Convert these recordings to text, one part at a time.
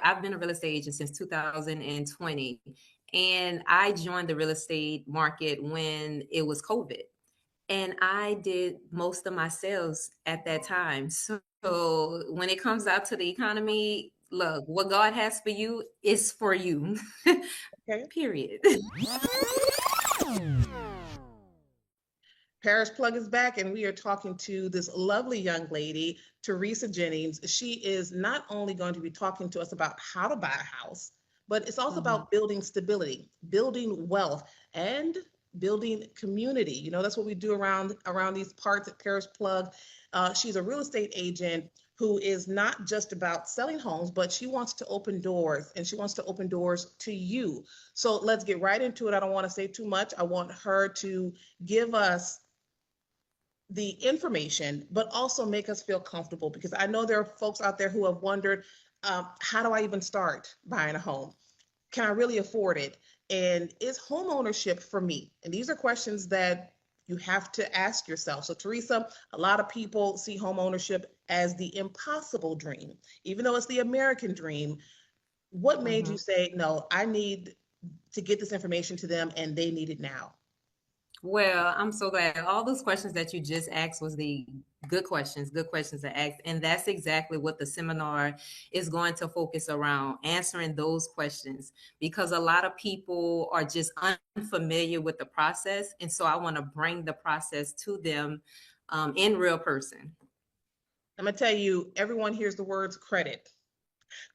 I've been a real estate agent since 2020, and I joined the real estate market when it was COVID. And I did most of my sales at that time. So when it comes out to the economy, look, what God has for you is for you. Okay. Period. Paris Plug is back, and we are talking to this lovely young lady, Teresa Jennings. She is not only going to be talking to us about how to buy a house, but it's also Mhm. about building stability, building wealth, and building community. You know, that's what we do around these parts at Paris Plug. She's a real estate agent who is not just about selling homes, but she wants to open doors, and she wants to open doors to you. So let's get right into it. I don't want to say too much. I want her to give us the information, but also make us feel comfortable, because I know there are folks out there who have wondered, how do I even start buying a home? Can I really afford it? And is home ownership for me? And these are questions that you have to ask yourself. So, Teresa, a lot of people see home ownership as the impossible dream, even though it's the American dream. What made you Mhm. say, no, I need to get this information to them and they need it now? Well, I'm so glad. All those questions that you just asked was the good questions to ask. And that's exactly what the seminar is going to focus around, answering those questions, because a lot of people are just unfamiliar with the process. And so I want to bring the process to them in real person. I'm going to tell you, everyone hears the words credit,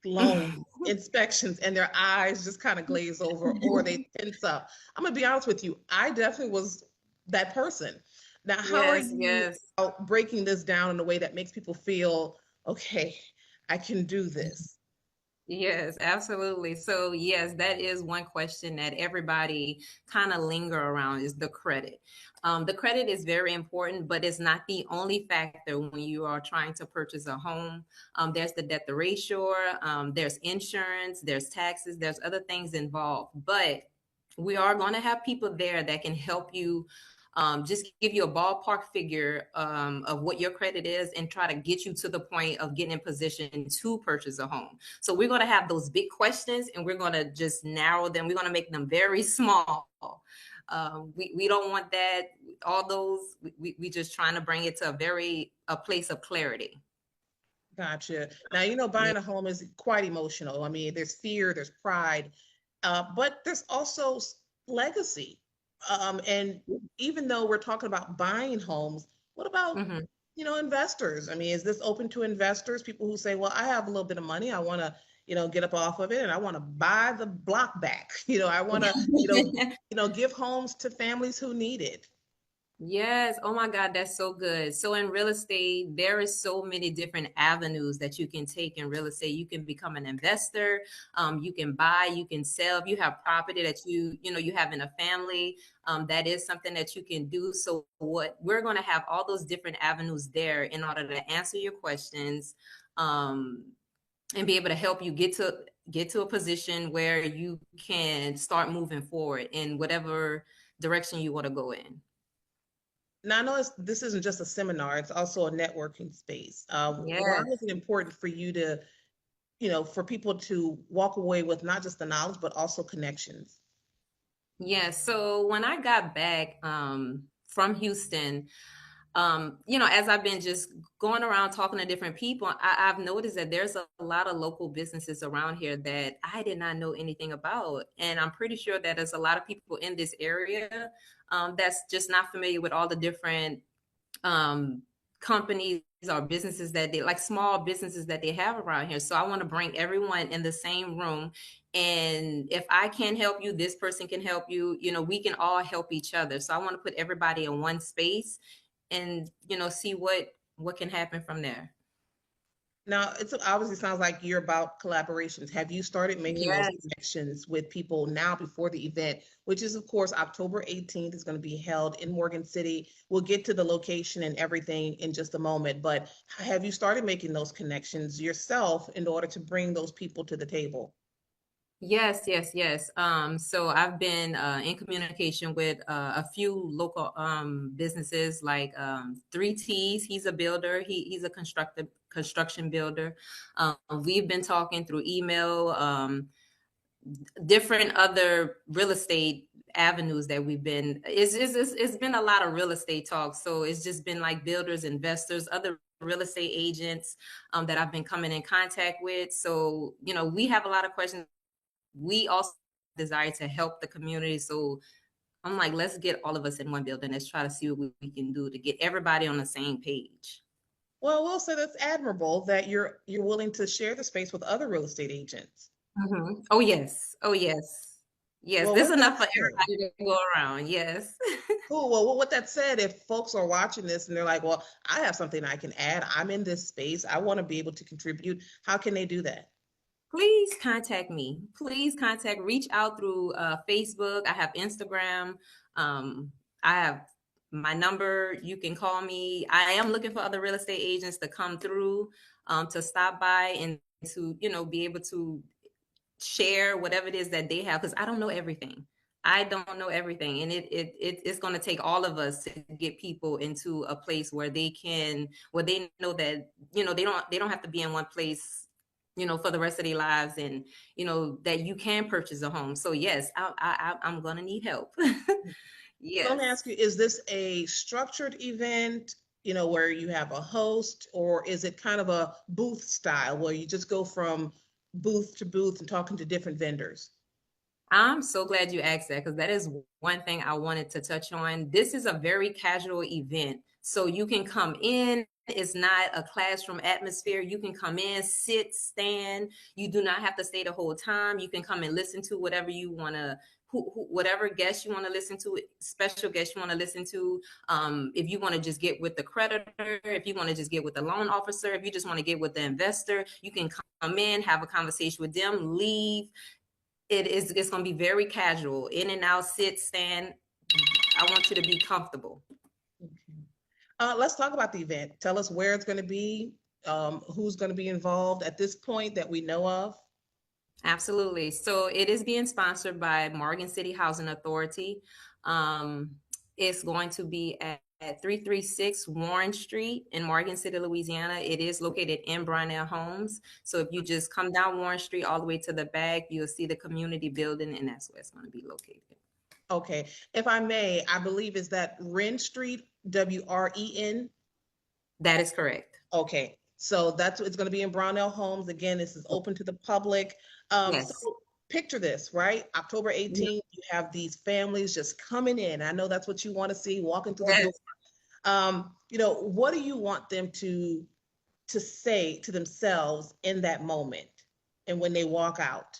loan, inspections, and their eyes just kind of glaze over or they tense up. I'm gonna be honest with you, I definitely was that person. Now, how are Yes, you yes. out breaking this down in a way that makes people feel, okay, I can do this? Yes, absolutely. So, yes, that is one question that everybody kind of linger around is the credit. The credit is very important, but it's not the only factor when you are trying to purchase a home. There's the debt to ratio, there's insurance, there's taxes, there's other things involved. But we are going to have people there that can help you, just give you a ballpark figure of what your credit is and try to get you to the point of getting in position to purchase a home. So we're going to have those big questions and we're going to just narrow them. We're going to make them very small. We don't want that, all those, we just trying to bring it to a place of clarity. Gotcha. Now, you know, Yeah. buying a home is quite emotional. I mean, there's fear, there's pride, but there's also legacy. And even though we're talking about buying homes, what about, Mhm. you know, investors? I mean, is this open to investors? People who say, well, I have a little bit of money, I want to, you know, get up off of it, and I want to buy the block back. You know, I want to, give homes to families who need it. Yes. Oh my God, that's so good. So in real estate, there is so many different avenues that you can take in real estate. You can become an investor. You can buy. You can sell. If you have property that you have in a family, that is something that you can do. So what we're going to have all those different avenues there in order to answer your questions, um, and be able to help you get to a position where you can start moving forward in whatever direction you want to go in. Now, I know this isn't just a seminar, it's also a networking space. Why Yes. is it important for you to, for people to walk away with not just the knowledge, but also connections? Yeah, so when I got back from Houston, as I've been just going around talking to different people, I've noticed that there's a lot of local businesses around here that I did not know anything about. And I'm pretty sure that there's a lot of people in this area that's just not familiar with all the different um, companies or businesses that they like, small businesses that they have around here. So I want to bring everyone in the same room. And if I can help you, this person can help you. We can all help each other. So I want to put everybody in one space and see what can happen from there. Now, it obviously sounds like you're about collaborations. Have you started making those Yes. connections with people now before the event, which is, of course, October 18th is going to be held in Morgan City. We'll get to the location and everything in just a moment, but have you started making those connections yourself in order to bring those people to the table? Yes, yes, yes. So I've been in communication with a few local businesses like 3Ts. He's a builder. He's a construction builder. We've been talking through email, different other real estate avenues that we've been. It's been a lot of real estate talk. So it's just been like builders, investors, other real estate agents that I've been coming in contact with. So we have a lot of questions. We also desire to help the community. So I'm like, let's get all of us in one building. Let's try to see what we can do to get everybody on the same page. Well, we'll say that's admirable that you're willing to share the space with other real estate agents. Oh yes. Oh yes. Yes. Well, There's with that enough for said, everybody to go around. Yes. cool. Well, with that said, if folks are watching this and they're like, well, I have something I can add, I'm in this space, I want to be able to contribute, how can they do that? Please contact me. Please reach out through Facebook. I have Instagram. I have my number. You can call me. I am looking for other real estate agents to come through, to stop by and to, be able to share whatever it is that they have, because I don't know everything. I don't know everything, and it's going to take all of us to get people into a place where where they know that they don't have to be in one place for the rest of their lives, and that you can purchase a home. So yes, I'm going to need help. So let Yes. me ask you, is this a structured event, where you have a host, or is it kind of a booth style where you just go from booth to booth and talking to different vendors? I'm so glad you asked that, because that is one thing I wanted to touch on. This is a very casual event. So you can come in. It's not a classroom atmosphere. You can come in, sit, stand. You do not have to stay the whole time. You can come and listen to whatever you want to, whatever guest you want to listen to, special guest you want to listen to. If you want to just get with the creditor, if you want to just get with the loan officer, if you just want to get with the investor, you can come in, have a conversation with them, leave. It's going to be very casual, in and out, sit, stand. I want you to be comfortable. Okay. Let's talk about the event. Tell us where it's going to be, who's going to be involved at this point that we know of. Absolutely. So it is being sponsored by Morgan City Housing Authority. Um, it's going to be at 336 Warren Street in Morgan City, Louisiana. It is located in Brownell Homes. So if you just come down Warren Street all the way to the back, you'll see the community building, and that's where it's going to be located. Okay. If I may, I believe is that Wren Street, WREN? That is correct. Okay. So it's going to be in Brownell Homes. Again, this is open to the public. Yes. So picture this, right? October 18th, you have these families just coming in. I know that's what you want to see, walking through the door. What do you want them to say to themselves in that moment and when they walk out?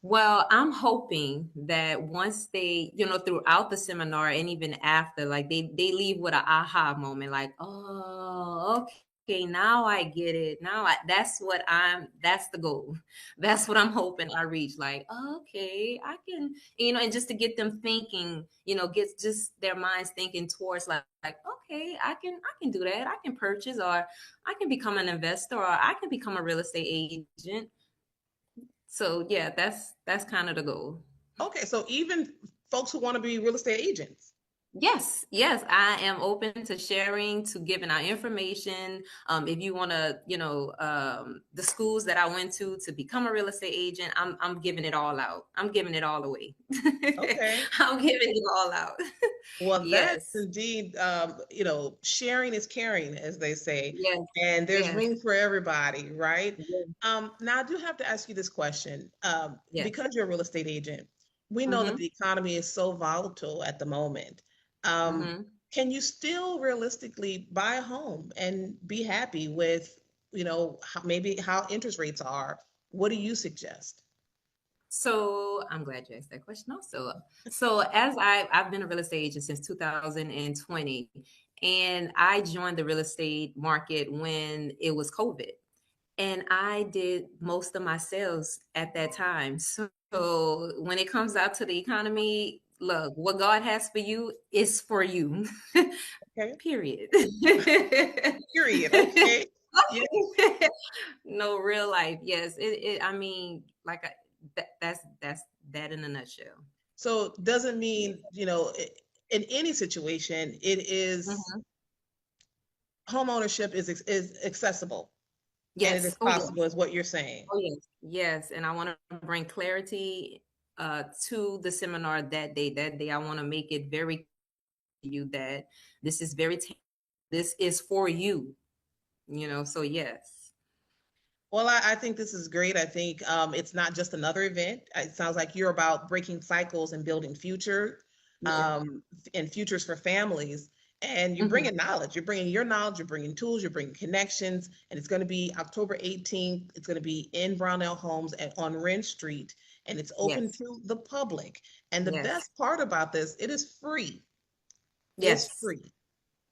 Well, I'm hoping that once they, throughout the seminar and even after, like they leave with an aha moment, like, oh, okay, now I get it. That's the goal. That's what I'm hoping I reach. Like, okay, I can, and just to get them thinking, get just their minds thinking towards like, okay, I can do that. I can purchase, or I can become an investor, or I can become a real estate agent. So yeah, that's kind of the goal. Okay, so even folks who want to be real estate agents. Yes, yes, I am open to sharing, to giving out information. If you want to, the schools that I went to become a real estate agent, I'm giving it all out. I'm giving it all away. Okay. I'm giving it all out. Well, that's Yes, indeed, sharing is caring, as they say, yes, and there's yes, room for everybody, right? yes, Now, I do have to ask you this question. yes. Because you're a real estate agent, we know that Mm-hmm, the economy is so volatile at the moment. Um, mm-hmm. can you still realistically buy a home and be happy with, maybe how interest rates are? What do you suggest? So I'm glad you asked that question also. So as I've been a real estate agent since 2020, and I joined the real estate market when it was COVID. And I did most of my sales at that time. So when it comes out to the economy, look, what God has for you is for you. Okay. Period. Period. Okay. Yeah. No, real life. Yes. I mean, like that's that in a nutshell. So doesn't mean, in any situation, it is Hmm. home ownership is accessible and it is Yes. Oh possible, yes. is what you're saying. Oh yes. Yes. And I want to bring clarity to the seminar that day. That day, I want to make it very clear to you that this is this is for you. So yes. Well, I think this is great. I think it's not just another event. It sounds like you're about breaking cycles and building future, Yeah. um, and futures for families. And you're Hmm. bringing knowledge. You're bringing your knowledge. You're bringing tools. You're bringing connections. And it's going to be October 18th. It's going to be in Brownell Homes on Wren Street, and it's open Yes. to the public. And the Yes. best part about this, it is free. It's Yes. free.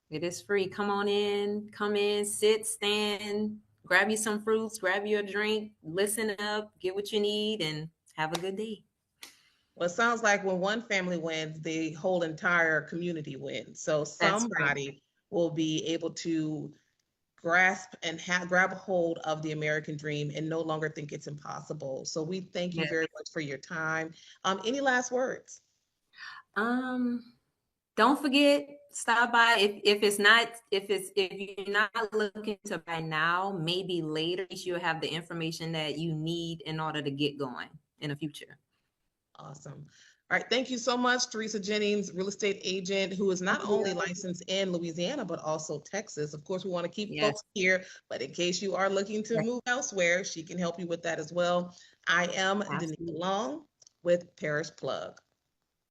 It is free. Come on in, come in, sit, stand, grab you some fruits, grab you a drink, listen up, get what you need, and have a good day. Well, it sounds like when one family wins, the whole entire community wins. So That's right. somebody will be able to grasp and grab a hold of the American dream and no longer think it's impossible. So we thank you Yes. very much for your time. Any last words? Um, don't forget, stop by if you're not looking to buy now, maybe later you'll have the information that you need in order to get going in the future. Awesome. All right. Thank you so much, Teresa Jennings, real estate agent who is not only licensed in Louisiana, but also Texas. Of course, we want to keep Yes. folks here, but in case you are looking to Yes. move elsewhere, she can help you with that as well. I am Denise Absolutely. Long with Paris Plug.